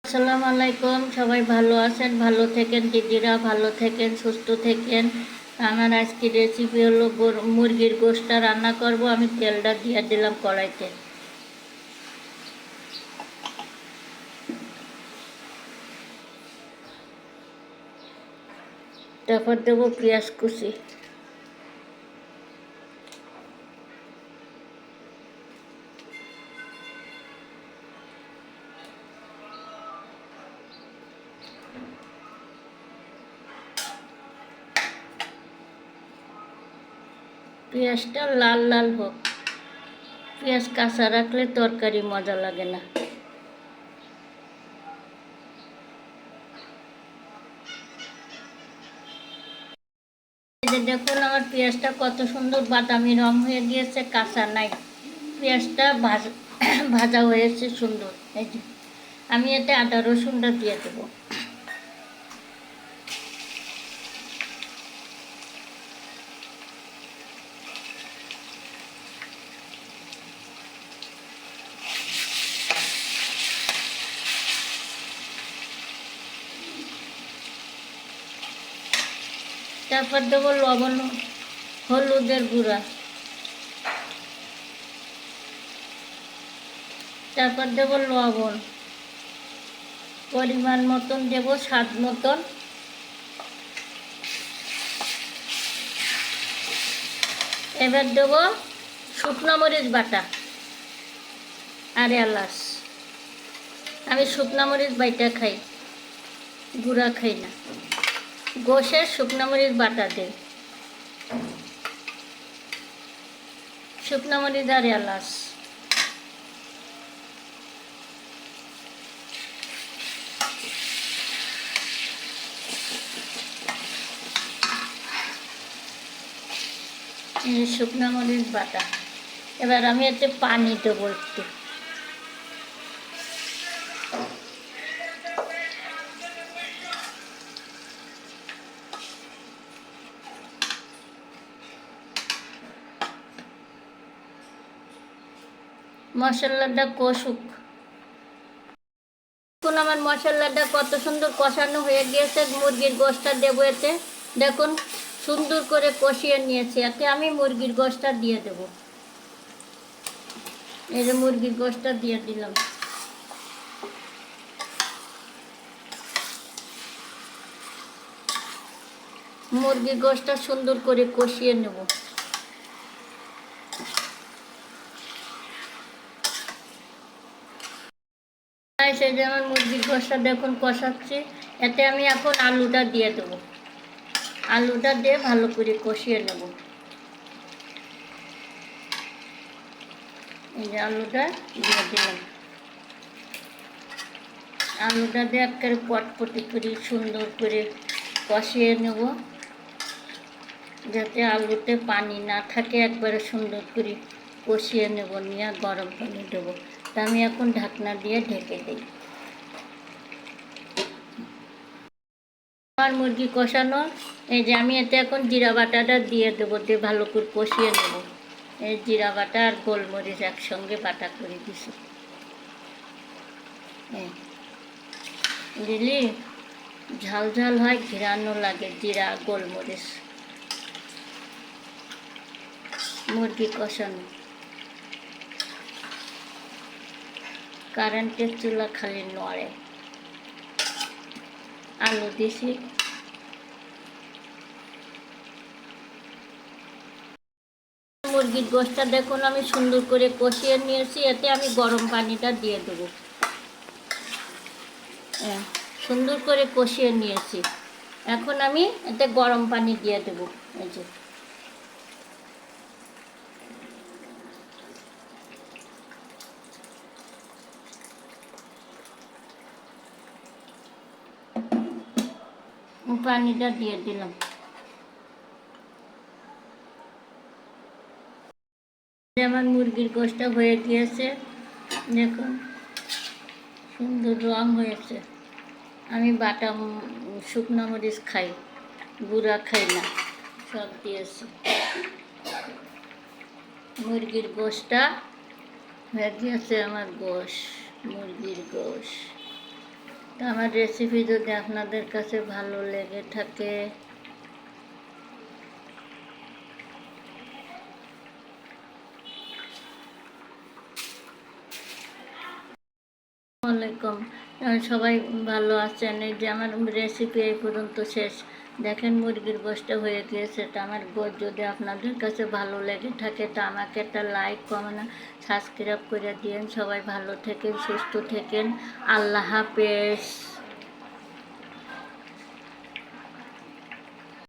আসসালামু আলাইকুম। সবাই ভালো আছেন, ভালো থাকেন, দিদিরা ভালো থাকেন, সুস্থ থাকেন। আমার আজকে রেসিপি হলো মুরগির গোশটা রান্না করব। আমি তেলটা দিয়ে দিলাম কড়াইতে। তারপর দেবো পেঁয়াজ কুচি, পেঁয়াজটা লাল লাল হোক। পেঁয়াজ কাঁচা রাখলে তরকারি মজা লাগে না। দেখুন আমার পেঁয়াজটা কত সুন্দর বাদামি রং হয়ে গিয়েছে, কাঁচা নাই। পেঁয়াজটা ভাজা হয়েছে সুন্দর। এই যে আমি এতে আদা রসুনটা দিয়ে দেবো। তারপর দেবো লবণ, হলুদের গুঁড়া। তারপর দেবো লবণ, পরিমাণ মতন দেবো, স্বাদ মতন। এবার দেবো শুকনো মরিচ বাটা আর এলাচ। আমি শুকনো মরিচ বাইটা খাই, গুঁড়া খাই না। গোশের শুকনো মরিচ বাটা দেই, শুকনো মরিচ আর এলাচ। শুকনো মরিচ বাটা। এবার আমি এতে পানি দেবো একটু। মশলাটা কষুক। এখন আমার মশলাটা কত সুন্দর কষানো হয়ে গিয়েছে। মুরগির গোশটা দেবো এতে। দেখুন সুন্দর করে কষিয়ে নিয়েছি। এতে আমি মুরগির গোশটা দিয়ে দেব। এই যে মুরগির গোশটা দিয়ে দিলাম। মুরগির গোশটা সুন্দর করে কষিয়ে নেব। সেই যে আমার মুরগির গোশটা দেখুন কষাচ্ছি। এতে আমি এখন আলুটা দিয়ে দেবো। আলুটা দিয়ে ভালো করে কষিয়ে নেব। এই যে আলুটা দিয়ে দিলাম। আলুটা দিয়ে একেবারে পটপটি করে সুন্দর করে কষিয়ে নেব, যাতে আলুতে পানি না থাকে। একবারে সুন্দর করে কষিয়ে নেব, নিয়ে গরম পানি দেবো। তা আমি এখন ঢাকনা দিয়ে ঢেকে দিই। আমার মুরগি কষানো। এই যে আমি এতে এখন জিরা বাটাটা দিয়ে দেবো, দিয়ে ভালো করে কষিয়ে নেব। এই জিরা বাটা আর গোলমরিচ একসঙ্গে বাটা করে দিছি। দিলি ঝাল ঝাল হয়, ঘিরানো লাগে জিরা গোলমরিচ। মুরগি কষানো। কারেন্টের চুলা খালি নড়ে। আলু দিছি। মুরগির গোশটা দেখুন আমি সুন্দর করে কষিয়ে নিয়েছি। এতে আমি গরম পানিটা দিয়ে দেবো। সুন্দর করে কষিয়ে নিয়েছি। এখন আমি এতে গরম পানি দিয়ে দেবো। এই যে পানিটা দিয়ে দিলাম। আমার মুরগির গোশটা হয়ে গিয়েছে, দেখুন সুন্দর রং হয়েছে। আমি বাটা শুকনো মরিচ খাই, গুঁড়া খাই না, সব দিয়েছি। মুরগির গোশটা হয়ে গিয়েছে আমার গোশ, মুরগির গোশ। তো আমার রেসিপি যদি আপনাদের কাছে ভালো লেগে থাকে আসসালামাইকুম, সবাই ভালো আছেন? এই যে আমার রেসিপি এই পর্যন্ত শেষ। দেখেন মুরগির গোশত হয়ে গিয়েছে। তা আমার গোশ যদি আপনাদের কাছে ভালো লেগে থাকে তা আমাকে একটা লাইক কমেন্ট সাবস্ক্রাইব করে দিন। সবাই ভালো থেকেন, সুস্থ থেকেন। আল্লাহ হাফেজ।